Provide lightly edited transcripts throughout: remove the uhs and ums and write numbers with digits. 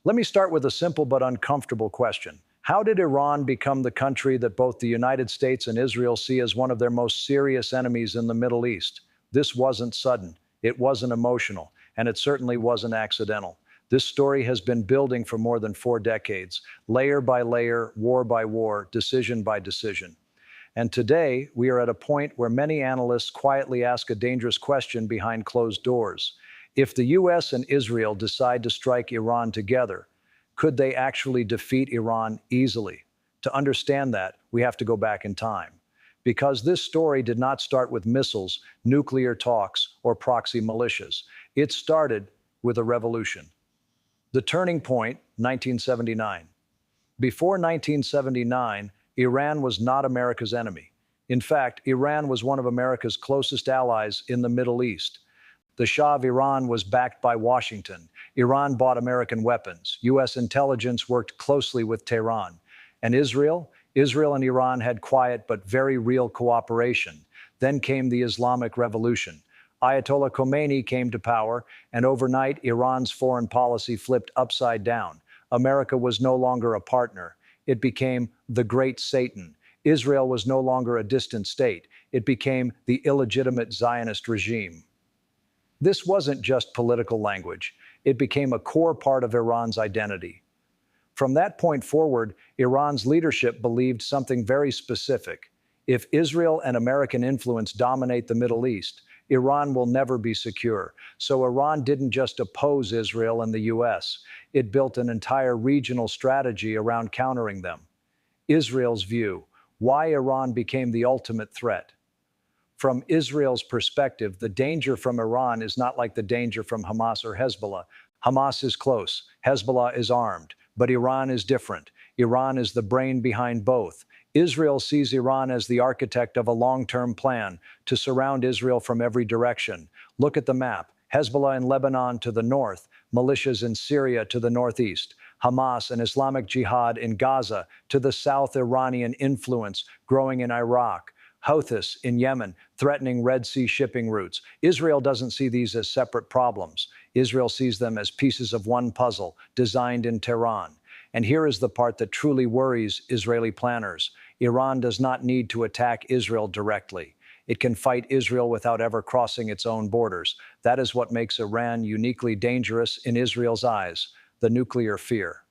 Let me start with a simple but uncomfortable question. How did Iran become the country that both the United States and Israel see as one of their most serious enemies in the Middle East? This wasn't sudden, it wasn't emotional, and it certainly wasn't accidental. This story has been building for more than 4 decades, layer by layer, war by war, decision by decision. And today, we are at a point where many analysts quietly ask a dangerous question behind closed doors. If the US and Israel decide to strike Iran together, could they actually defeat Iran easily? To understand that, we have to go back in time. Because this story did not start with missiles, nuclear talks, or proxy militias. It started with a revolution. The turning point, 1979. Before 1979, Iran was not America's enemy. In fact, Iran was one of America's closest allies in the Middle East. The Shah of Iran was backed by Washington. Iran bought American weapons. US intelligence worked closely with Tehran. And Israel? Israel and Iran had quiet but very real cooperation. Then came the Islamic Revolution. Ayatollah Khomeini came to power, and overnight, Iran's foreign policy flipped upside down. America was no longer a partner. It became the Great Satan. Israel was no longer a distant state. It became the illegitimate Zionist regime. This wasn't just political language. It became a core part of Iran's identity. From that point forward, Iran's leadership believed something very specific. If Israel and American influence dominate the Middle East, Iran will never be secure. So Iran didn't just oppose Israel and the US. It built an entire regional strategy around countering them. Israel's view: why Iran became the ultimate threat. From Israel's perspective, the danger from Iran is not like the danger from Hamas or Hezbollah. Hamas is close, Hezbollah is armed, but Iran is different. Iran is the brain behind both. Israel sees Iran as the architect of a long-term plan to surround Israel from every direction. Look at the map. Hezbollah in Lebanon to the north, militias in Syria to the northeast, Hamas and Islamic Jihad in Gaza to the south, Iranian influence growing in Iraq, Houthis in Yemen, threatening Red Sea shipping routes. Israel doesn't see these as separate problems. Israel sees them as pieces of one puzzle designed in Tehran. And here is the part that truly worries Israeli planners. Iran does not need to attack Israel directly. It can fight Israel without ever crossing its own borders. That is what makes Iran uniquely dangerous in Israel's eyes: the nuclear fear.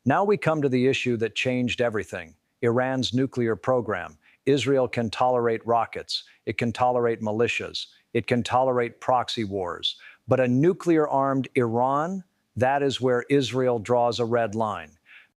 Now we come to the issue that changed everything: Iran's nuclear program. Israel can tolerate rockets. It can tolerate militias. It can tolerate proxy wars. But a nuclear-armed Iran? That is where Israel draws a red line.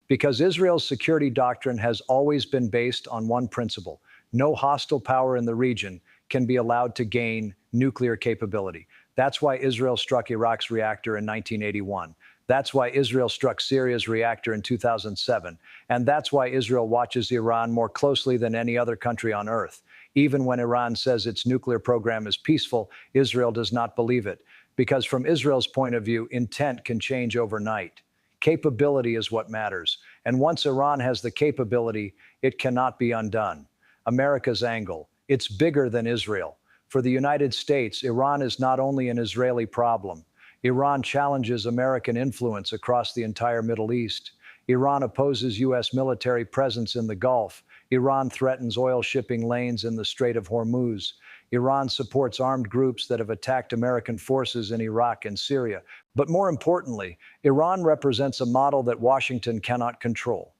Because Israel's security doctrine has always been based on one principle: no hostile power in the region can be allowed to gain nuclear capability. That's why Israel struck Iraq's reactor in 1981. That's why Israel struck Syria's reactor in 2007. And that's why Israel watches Iran more closely than any other country on earth. Even when Iran says its nuclear program is peaceful, Israel does not believe it. Because from Israel's point of view, intent can change overnight. Capability is what matters. And once Iran has the capability, it cannot be undone. America's angle: it's bigger than Israel. For the United States, Iran is not only an Israeli problem. Iran challenges American influence across the entire Middle East. Iran opposes U.S. military presence in the Gulf. Iran threatens oil shipping lanes in the Strait of Hormuz. Iran supports armed groups that have attacked American forces in Iraq and Syria. But more importantly, Iran represents a model that Washington cannot control.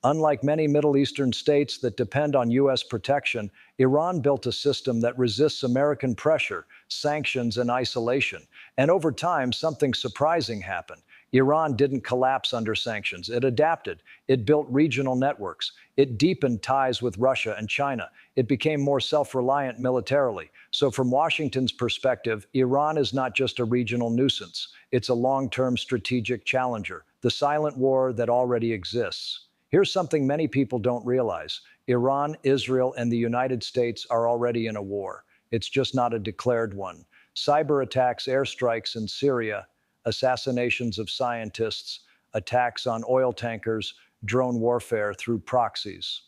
Unlike many Middle Eastern states that depend on U.S. protection, Iran built a system that resists American pressure, sanctions, and isolation. And over time, something surprising happened. Iran didn't collapse under sanctions. It adapted. It built regional networks. It deepened ties with Russia and China. It became more self-reliant militarily. So from Washington's perspective, Iran is not just a regional nuisance. It's a long-term strategic challenger, the silent war that already exists. Here's something many people don't realize. Iran, Israel, and the United States are already in a war. It's just not a declared one. Cyber attacks, airstrikes in Syria, assassinations of scientists, attacks on oil tankers, drone warfare through proxies.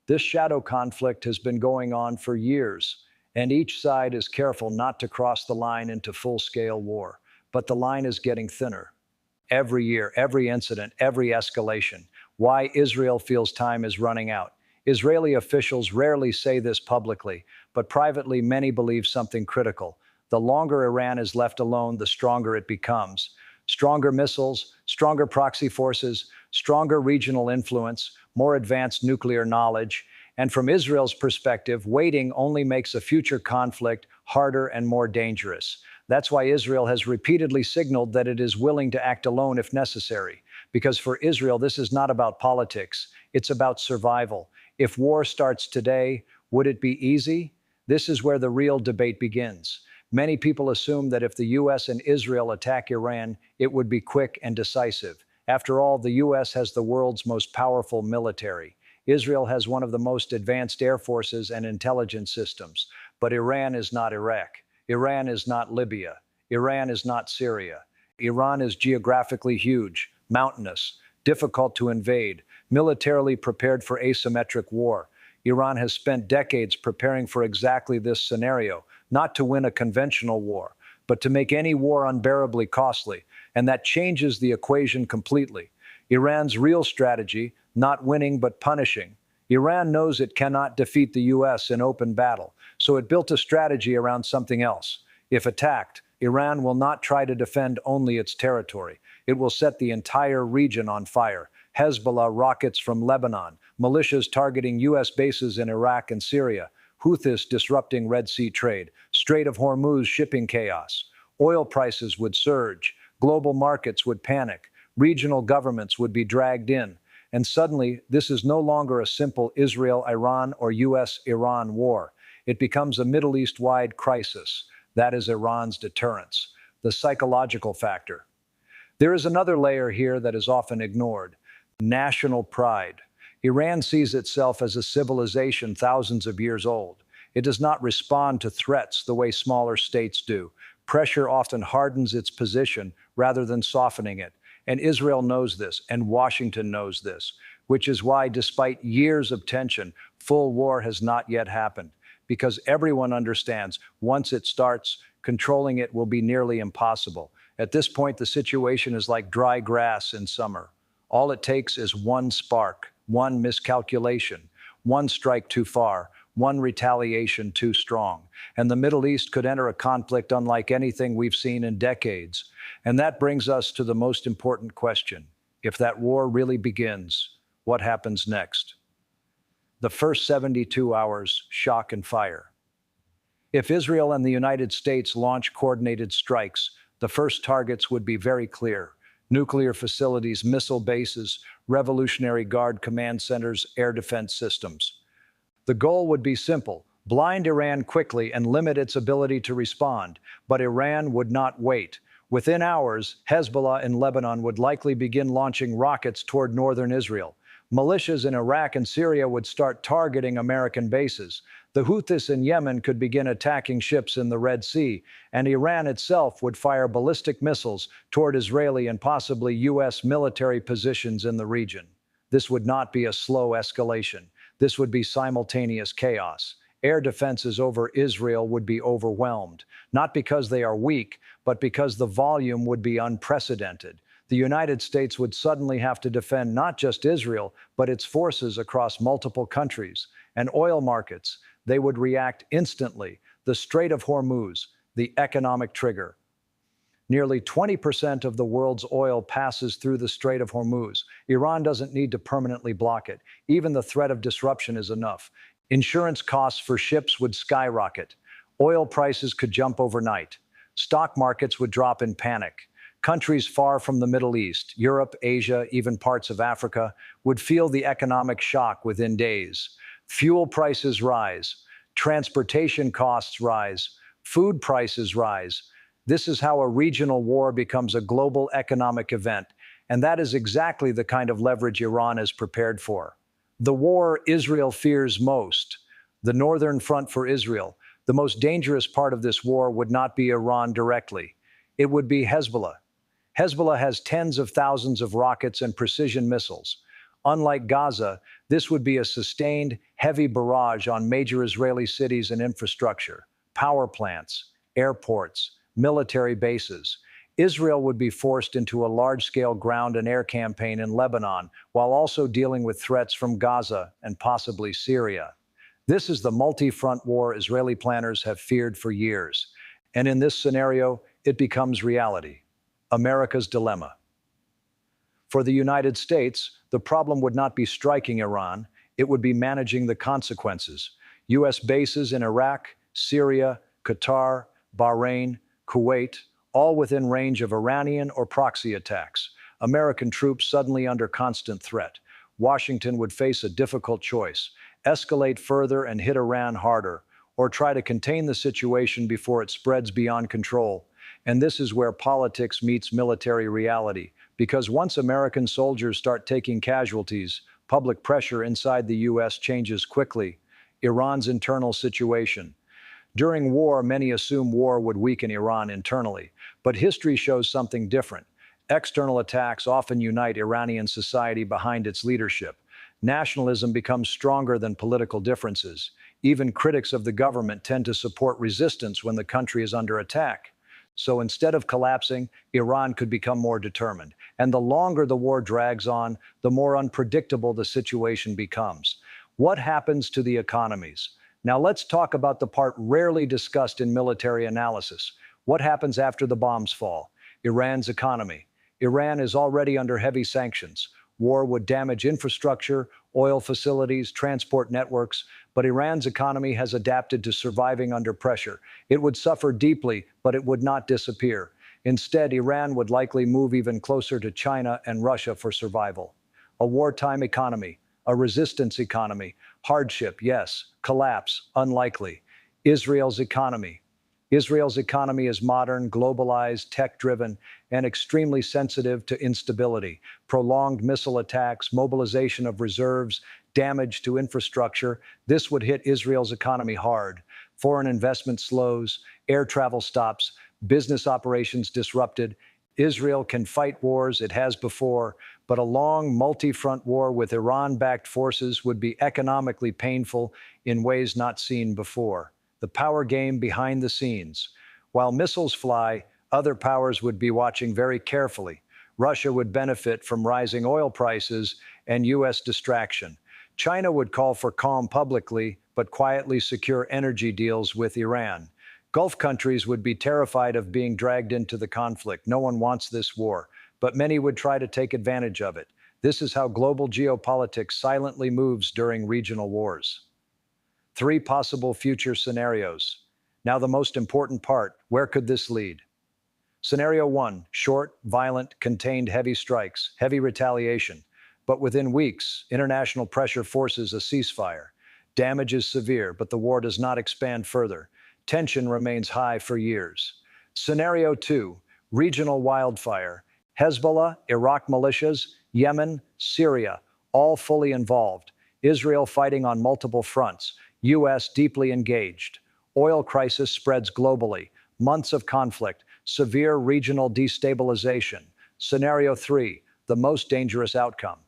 This shadow conflict has been going on for years, and each side is careful not to cross the line into full-scale war. But the line is getting thinner. every year, every incident, every escalation. Why Israel feels time is running out. Israeli officials rarely say this publicly, but privately many believe something critical. The longer Iran is left alone, the stronger it becomes. Stronger missiles, stronger proxy forces, stronger regional influence, more advanced nuclear knowledge. And from Israel's perspective, waiting only makes a future conflict harder and more dangerous. That's why Israel has repeatedly signaled that it is willing to act alone if necessary. Because for Israel, this is not about politics, it's about survival. If war starts today, would it be easy? This is where the real debate begins. Many people assume that if the US and Israel attack Iran, it would be quick and decisive. After all, the US has the world's most powerful military. Israel has one of the most advanced air forces and intelligence systems. But Iran is not Iraq. Iran is not Libya. Iran is not Syria. Iran is geographically huge, mountainous, difficult to invade, militarily prepared for asymmetric war. Iran has spent decades preparing for exactly this scenario, not to win a conventional war, but to make any war unbearably costly, and that changes the equation completely. Iran's real strategy, not winning but punishing. Iran knows it cannot defeat the US in open battle, so it built a strategy around something else. If attacked, Iran will not try to defend only its territory. It will set the entire region on fire. Hezbollah rockets from Lebanon, militias targeting US bases in Iraq and Syria, Houthis disrupting Red Sea trade, Strait of Hormuz shipping chaos. Oil prices would surge, global markets would panic, regional governments would be dragged in. And suddenly, this is no longer a simple Israel-Iran or US-Iran war. It becomes a Middle East-wide crisis. That is Iran's deterrence, the psychological factor. There is another layer here that is often ignored: national pride. Iran sees itself as a civilization thousands of years old. It does not respond to threats the way smaller states do. Pressure often hardens its position rather than softening it. And Israel knows this, and Washington knows this, which is why, despite years of tension, full war has not yet happened. Because everyone understands once it starts, controlling it will be nearly impossible. At this point, the situation is like dry grass in summer. All it takes is one spark, one miscalculation, one strike too far, one retaliation too strong, and the Middle East could enter a conflict unlike anything we've seen in decades. And that brings us to the most important question. If that war really begins, what happens next? The first 72 hours, shock and fire. If Israel and the United States launch coordinated strikes, the first targets would be very clear: nuclear facilities, missile bases, Revolutionary Guard command centers, air defense systems. The goal would be simple: blind Iran quickly and limit its ability to respond. But Iran would not wait. Within hours, Hezbollah in Lebanon would likely begin launching rockets toward northern Israel. Militias in Iraq and Syria would start targeting American bases. The Houthis in Yemen could begin attacking ships in the Red Sea, and Iran itself would fire ballistic missiles toward Israeli and possibly US military positions in the region. This would not be a slow escalation. This would be simultaneous chaos. Air defenses over Israel would be overwhelmed, not because they are weak, but because the volume would be unprecedented. The United States would suddenly have to defend not just Israel, but its forces across multiple countries. And oil markets, they would react instantly. The Strait of Hormuz, the economic trigger. Nearly 20% of the world's oil passes through the Strait of Hormuz. Iran doesn't need to permanently block it. Even the threat of disruption is enough. Insurance costs for ships would skyrocket. Oil prices could jump overnight. Stock markets would drop in panic. Countries far from the Middle East, Europe, Asia, even parts of Africa, would feel the economic shock within days. Fuel prices rise. Transportation costs rise. Food prices rise. This is how a regional war becomes a global economic event, and that is exactly the kind of leverage Iran is prepared for. The war Israel fears most, the northern front for Israel. The most dangerous part of this war would not be Iran directly. It would be Hezbollah. Hezbollah has tens of thousands of rockets and precision missiles. Unlike Gaza, this would be a sustained, heavy barrage on major Israeli cities and infrastructure, power plants, airports, military bases. Israel would be forced into a large-scale ground and air campaign in Lebanon, while also dealing with threats from Gaza and possibly Syria. This is the multi-front war Israeli planners have feared for years. And in this scenario, it becomes reality. America's dilemma. For the United States, the problem would not be striking Iran, it would be managing the consequences. U.S. bases in Iraq, Syria, Qatar, Bahrain, Kuwait, all within range of Iranian or proxy attacks. American troops suddenly under constant threat. Washington would face a difficult choice: escalate further and hit Iran harder, or try to contain the situation before it spreads beyond control. And this is where politics meets military reality, because once American soldiers start taking casualties, public pressure inside the U.S. changes quickly. Iran's internal situation. During war, many assume war would weaken Iran internally, but history shows something different. External attacks often unite Iranian society behind its leadership. Nationalism becomes stronger than political differences. Even critics of the government tend to support resistance when the country is under attack. So instead of collapsing, Iran could become more determined. And the longer the war drags on, the more unpredictable the situation becomes. What happens to the economies? Now let's talk about the part rarely discussed in military analysis. What happens after the bombs fall? Iran's economy. Iran is already under heavy sanctions. War would damage infrastructure, oil facilities, transport networks, but Iran's economy has adapted to surviving under pressure. It would suffer deeply, but it would not disappear. Instead, Iran would likely move even closer to China and Russia for survival. A wartime economy, a resistance economy, hardship, yes, collapse, unlikely. Israel's economy. Israel's economy is modern, globalized, tech-driven, and extremely sensitive to instability. Prolonged missile attacks, mobilization of reserves, damage to infrastructure. This would hit Israel's economy hard. Foreign investment slows, air travel stops, business operations disrupted. Israel can fight wars, it has before, but a long multi-front war with Iran-backed forces would be economically painful in ways not seen before. The power game behind the scenes. While missiles fly, other powers would be watching very carefully. Russia would benefit from rising oil prices and U.S. distraction. China would call for calm publicly, but quietly secure energy deals with Iran. Gulf countries would be terrified of being dragged into the conflict. No one wants this war, but many would try to take advantage of it. This is how global geopolitics silently moves during regional wars. 3 possible future scenarios. Now the most important part: where could this lead? Scenario 1, short, violent, contained heavy strikes, heavy retaliation. But within weeks, international pressure forces a ceasefire. Damage is severe, but the war does not expand further. Tension remains high for years. Scenario 2, regional wildfire. Hezbollah, Iraq militias, Yemen, Syria, all fully involved. Israel fighting on multiple fronts. U.S. deeply engaged. Oil crisis spreads globally. Months of conflict. Severe regional destabilization. Scenario 3, the most dangerous outcome.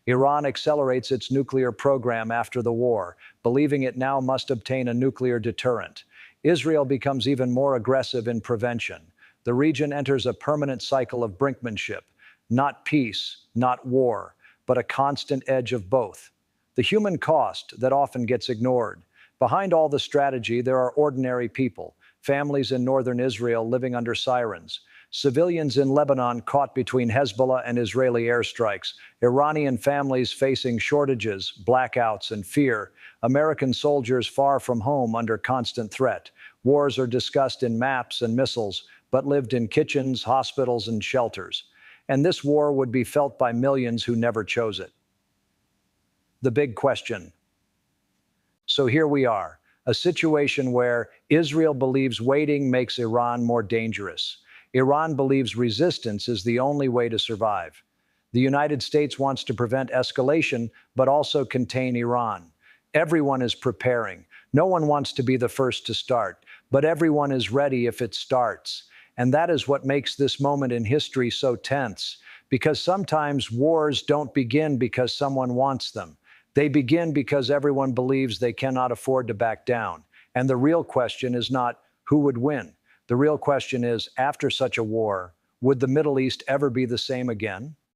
Iran accelerates its nuclear program after the war, believing it now must obtain a nuclear deterrent. Israel becomes even more aggressive in prevention. The region enters a permanent cycle of brinkmanship. Not peace, not war, but a constant edge of both. The human cost that often gets ignored. Behind all the strategy, there are ordinary people, families in northern Israel living under sirens, civilians in Lebanon caught between Hezbollah and Israeli airstrikes, Iranian families facing shortages, blackouts, and fear, American soldiers far from home under constant threat. Wars are discussed in maps and missiles, but lived in kitchens, hospitals, and shelters. And this war would be felt by millions who never chose it. The big question. So here we are, a situation where Israel believes waiting makes Iran more dangerous. Iran believes resistance is the only way to survive. The United States wants to prevent escalation, but also contain Iran. Everyone is preparing. No one wants to be the first to start, but everyone is ready if it starts. And that is what makes this moment in history so tense, because sometimes wars don't begin because someone wants them. They begin because everyone believes they cannot afford to back down. And the real question is not who would win. The real question is, after such a war, Would the Middle East ever be the same again?